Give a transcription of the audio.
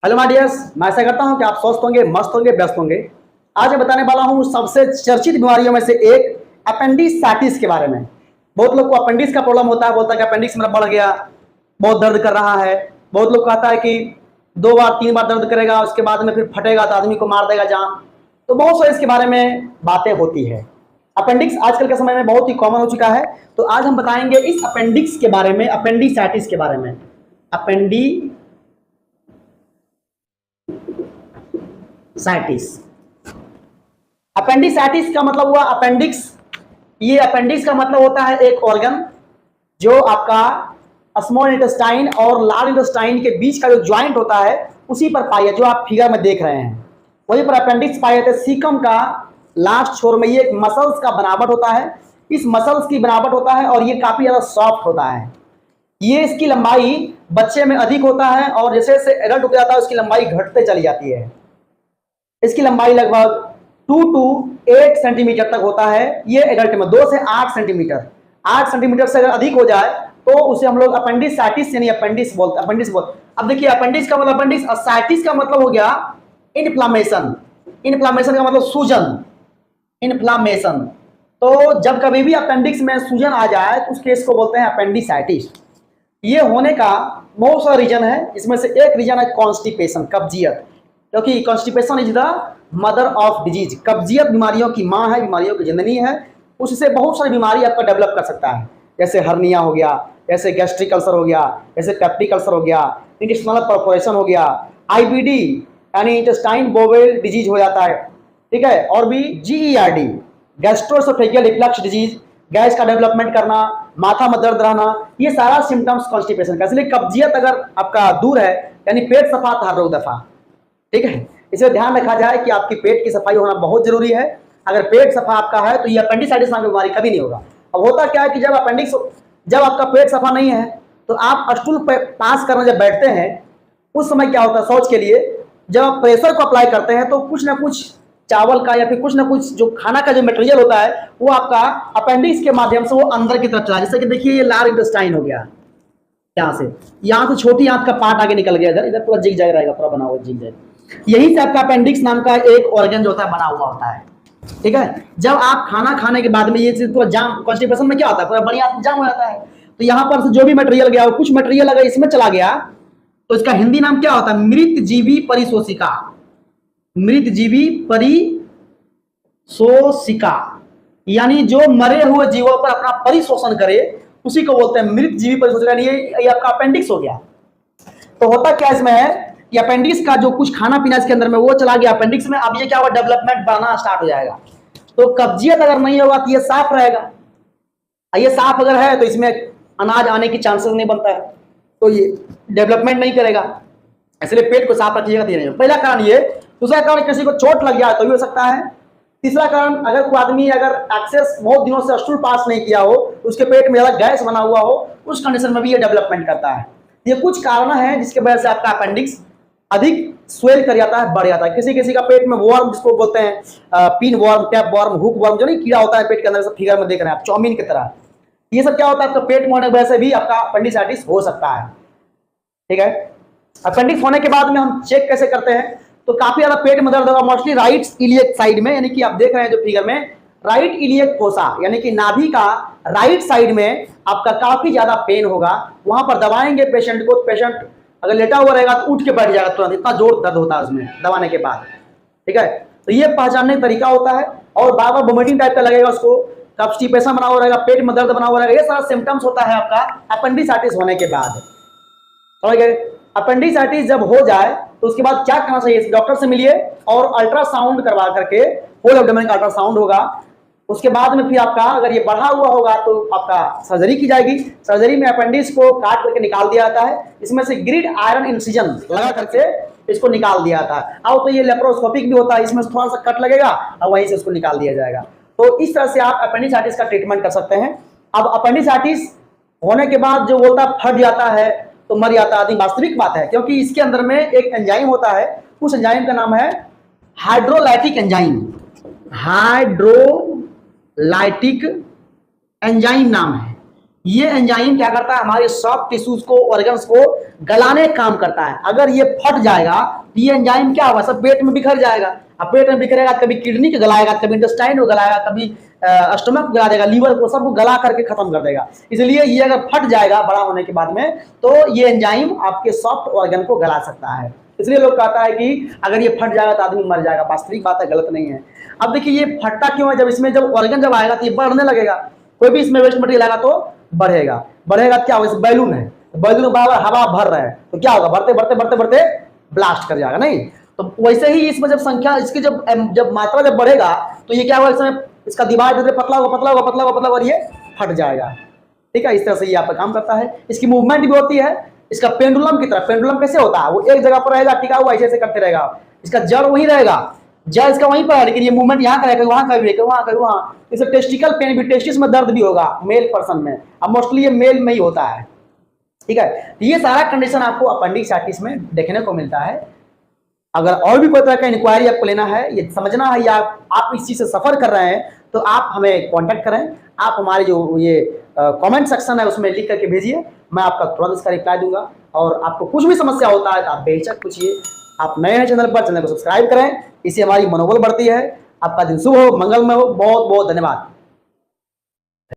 Hello my dears, मैं ऐसा करता हूं कि आप स्वस्थ होंगे, मस्त होंगे, व्यस्त होंगे। आज मैं बताने वाला हूं सबसे चर्चित बीमारियों में से एक अपेंडिसाइटिस के बारे में। बहुत लोग को अपेंडिक्स का प्रॉब्लम होता है, बोलता है कि अपेंडिक्स मेरा बढ़ गया, बहुत दर्द कर रहा है। बहुत लोग कहता है कि 2 बार 3 बार दर्द करेगा, उसके बाद में फिर फटेगा तो आदमी को मार देगा जान। तो बहुत सारे इसके बारे में बातें होती है। अपेंडिक्स आजकल के समय में बहुत ही कॉमन हो चुका है। तो आज हम बताएंगे इस अपेंडिक्स के बारे में, अपेंडिसाइटिस के बारे में। अपेंडिसाइटिस अपेंडिसाइटिस का मतलब हुआ अपेंडिक्स। ये अपेंडिक्स का मतलब होता है एक ऑर्गन जो आपका स्मॉल इंटेस्टाइन और लार्ज इंटेस्टाइन के बीच का जो ज्वाइंट होता है उसी पर पाया, जो आप फिगर में देख रहे हैं वहीं पर अपेंडिक्स पाए जाते हैं। सीकम का लास्ट छोर में ये एक मसल्स का बनावट होता है, इस मसल्स की बनावट होता है और ये काफी ज्यादा सॉफ्ट होता है। ये इसकी लंबाई बच्चे में अधिक होता है और जैसे जैसे एडल्ट होता जाता है उसकी लंबाई घटते चली जाती है। इसकी लंबाई लगभग 2 to 8 सेंटीमीटर तक होता है। ये एडल्ट में 2 से 8 सेंटीमीटर, 8 सेंटीमीटर से अगर अधिक हो जाए तो उसे हम लोग अपेंडिसाइटिस यानी अपेंडिक्स बोलते हैं। अब देखिए, अपेंडिक्स का मतलब अपेंडिक्स, और साइटिस का मतलब हो गया इन्फ्लामेशन। इन्फ्लामेशन का मतलब सूजन, इन्फ्लामेशन। तो जब कभी भी अपेंडिक्स में सूजन आ जाए तो उस केस को बोलते हैं अपेंडिसाइटिस। ये होने का बहुत सारा रीजन है, इसमें से एक रीजन है कॉन्स्टिपेशन, कब्जियत, क्योंकि constipation is the mother of disease. कब्जियत बीमारियों की माँ है, बीमारियों की जननी है। उससे बहुत सारी बीमारी आपका डेवलप कर सकता है, जैसे हर्निया हो गया, जैसे गैस्ट्रिक अल्सर हो गया, जैसे पेप्टिक अल्सर हो गया, इंटेस्टाइनल परफोरेशन हो गया, आईबीडी यानी इंटेस्टाइन बोवेल डिजीज हो जाता है, ठीक है। और भी GERD, gastro-oesophageal reflux disease, gas का डेवलपमेंट करना, माथा में दर्द रहना, ये सारा सिम्टम्स कॉन्स्टिपेशन का। इसलिए कब्जियत अगर आपका दूर है यानी पेट सफा था हर दफा, ठीक है। इसे ध्यान रखा जाए कि आपकी पेट की सफाई होना बहुत जरूरी है। अगर पेट सफा आपका है तो ये अपेंडिसाइटिस नाम की बीमारी कभी नहीं होगा। अब होता क्या है कि जब आपका पेट सफा नहीं है तो आप स्टूल पास करने जब बैठते हैं उस समय क्या होता है, शौच के लिए जब आप प्रेशर को अप्लाई करते हैं तो कुछ ना कुछ चावल का या फिर कुछ ना कुछ जो खाना का जो मटेरियल होता है वो आपका अपेंडिक्स के माध्यम से वो अंदर की तरफ चला। जैसे कि देखिए, ये लार्ज इंटेस्टाइन हो गया, यहाँ से छोटी आंत का पार्ट आगे निकल गया, इधर इधर पूरा जिग जाग रहेगा, पूरा बना हुआ जिग जाग। यही से आपका अपेंडिक्स नाम का एक ऑर्गन जो होता है बना हुआ होता है, ठीक है। जब आप खाना खाने के बाद में ये चीज पूरा जाम, कॉन्स्टिपेशन में क्या होता है, पूरा बढ़िया जाम हो जाता है। तो यहाँ पर से जो भी मटेरियल गया, कुछ मटेरियल अगर इसमें चला गया तो इसका हिंदी नाम क्या होता है, मृत जीवी परिशोषिका। मृत जीवी परिशोषिका यानी जो मरे हुए जीवों पर अपना परिशोषण करे उसी को बोलते हैं मृत जीवी परिशोषिका। ये आपका अपेंडिक्स हो गया। तो होता क्या इसमें है कि अपेंडिक्स का जो कुछ खाना पीना इसके अंदर में वो चला गया अपेंडिक्स में। अब ये क्या हुआ, डेवलपमेंट बढ़ना स्टार्ट हो जाएगा। तो कब्जियत अगर नहीं होगा तो ये साफ रहेगा। ये साफ अगर है तो इसमें अनाज आने की चांसेस नहीं बनता है, तो ये डेवलपमेंट नहीं करेगा। इसलिए पेट को साफ रखिएगा। तो पहला कारण ये। दूसरा कारण, किसी को चोट लग जाए तो भी हो सकता है। तीसरा कारण, अगर कोई आदमी अगर एक्सेस बहुत दिनों से स्टूल पास नहीं किया हो, उसके पेट में ज्यादा गैस बना हुआ हो, उस कंडीशन में भी ये डेवलपमेंट करता है। ये कुछ कारण है जिसके वजह से आपका अपेंडिक्स अधिक स्वेल कर जाता है, बढ़ जाता है। किसी किसी का पेट में वर्म, जिसको बोलते हैं pin worm, tap worm, hook worm, जो नहीं कीड़ा होता है पेट के अंदर, सब फिगर में देख रहे हैं आप, चाउमीन की तरह। ये सब क्या होता है, आपका पेट में होने की वजह से भी आपका अपेंडिसाइटिस हो सकता है, ठीक है। अपेंडिक्स होने के बाद में हम चेक कैसे करते हैं, तो काफी ज्यादा पेट में दर्द होगा, मोस्टली राइट इलियक साइड में, यानी कि आप देख रहे हैं जो फिगर में, राइट इलियक फोसा यानी कि नाभि का राइट साइड में आपका काफी ज्यादा पेन होगा। वहां पर दबाएंगे पेशेंट को, पेशेंट अगर लेटा हुआ रहेगा तो उठ के बैठ जाएगा तुरंत, इतना जोर दर्द होता है उसमें दबाने के बाद, ठीक है। तो ये पहचानने का तरीका होता है। और बार बार वोमिटिंग टाइप का लगेगा उसको, कॉन्स्टिपेशन बना हुआ रहेगा, पेट में दर्द बना हुआ रहेगा, ये सारा सिम्टम्स होता है आपका अपेंडिसाइटिस होने के बाद, समझ गए। अपेंडिसाइटिस जब हो जाए तो उसके बाद क्या करना चाहिए, डॉक्टर से मिलिए और अल्ट्रासाउंड करवा करके, होल एब्डोमेन का अल्ट्रासाउंड होगा। उसके बाद में फिर आपका अगर ये बढ़ा हुआ होगा तो आपका सर्जरी की जाएगी। सर्जरी में अपेंडिक्स को काट करके निकाल दिया जाता है, इसमें से ग्रिड आयरन इंसिजन लगा करके इसको निकाल दिया जाता है। अब तो ये लेप्रोस्कोपिक भी होता है, इसमें थोड़ा सा कट लगेगा और वहीं से इसको निकाल दिया जाएगा। तो इस तरह से आप अपेंडिसाइटिस का ट्रीटमेंट कर सकते हैं। अब अपेंडिसाइटिस होने के बाद जो बोलता फट जाता है तो मर जाता आदमी, वास्तविक बात है, क्योंकि इसके अंदर में एक एंजाइम होता है, उस एंजाइम का नाम है हाइड्रोलाइटिक एंजाइम। हाइड्रोलाइटिक एंजाइम नाम है। ये एंजाइम क्या करता है, हमारे सॉफ्ट टिश्यूज को, ऑर्गन्स को गलाने का काम करता है। अगर ये फट जाएगा तो ये एंजाइम क्या होगा, सब पेट में बिखर जाएगा। अब पेट में बिखरेगा, कभी किडनी को गलाएगा, कभी इंटेस्टाइन को गलाएगा, कभी स्टमक को गला देगा, लीवर को, सबको गला करके खत्म कर देगा। इसलिए ये अगर फट जाएगा बड़ा होने के बाद में, तो ये एंजाइम आपके सॉफ्ट ऑर्गन को गला सकता है। इसलिए लोग कहता है कि अगर ये फट जाएगा तो आदमी मर जाएगा। वास्तविक बात है, गलत नहीं है। अब देखिए ये फटता क्यों है, जब इसमें जब ऑर्गन जब आएगा तो ये बढ़ने लगेगा। कोई भी इसमें वेस्ट मटेरियल आएगा तो बढ़ेगा। बढ़ेगा क्या होगा, बैलून है, बैलून में बराबर हवा भर रहे हैं तो क्या होगा, बढ़ते बढ़ते बढ़ते बढ़ते ब्लास्ट कर जाएगा। नहीं तो वैसे ही इसमें जब संख्या इसकी जब मात्रा जब बढ़ेगा तो ये क्या होगा, इसमें इसका दीवार धीरे पतला होगा पतला होगा पतला होगा पतला और ये फट जाएगा। ठीक है, इस तरह से ये आपका काम करता है। इसकी मूवमेंट भी होती है, इसका पेंडुलम की तरह। पेंडुलम कैसे होता है, वो एक जगह पर रहेगा टिका हुआ, ऐसे ऐसे करते रहेगा। इसका जड़ वहीं रहेगा, जड़ इसका वहीं पर है, लेकिन ये मूवमेंट यहाँ करेगा, वहां करेगा, वहां करेगा, वहां। इसे टेस्टिकल पेन भी, टेस्टिस में दर्द भी होगा मेल पर्सन में। अब मोस्टली ये मेल में ही होता है। ठीक है, तो ये सारा कंडीशन आपको अपेंडिक्साइटिस में देखने को मिलता है। अगर और भी कोई तरह का इंक्वायरी आपको लेना है, ये समझना है, या आप इस चीज से सफर कर रहे हैं, तो आप हमें कांटेक्ट करें। आप हमारे जो ये कमेंट सेक्शन है उसमें लिख करके भेजिए, मैं आपका तुरंत इसका रिप्लाई दूंगा। और आपको कुछ भी समस्या होता है तो आप बेहिचक पूछिए। आप नए हैं चैनल पर, चैनल को सब्सक्राइब करें, इससे हमारी मनोबल बढ़ती है। आपका दिन शुभ हो, मंगलमय हो। बहुत बहुत धन्यवाद।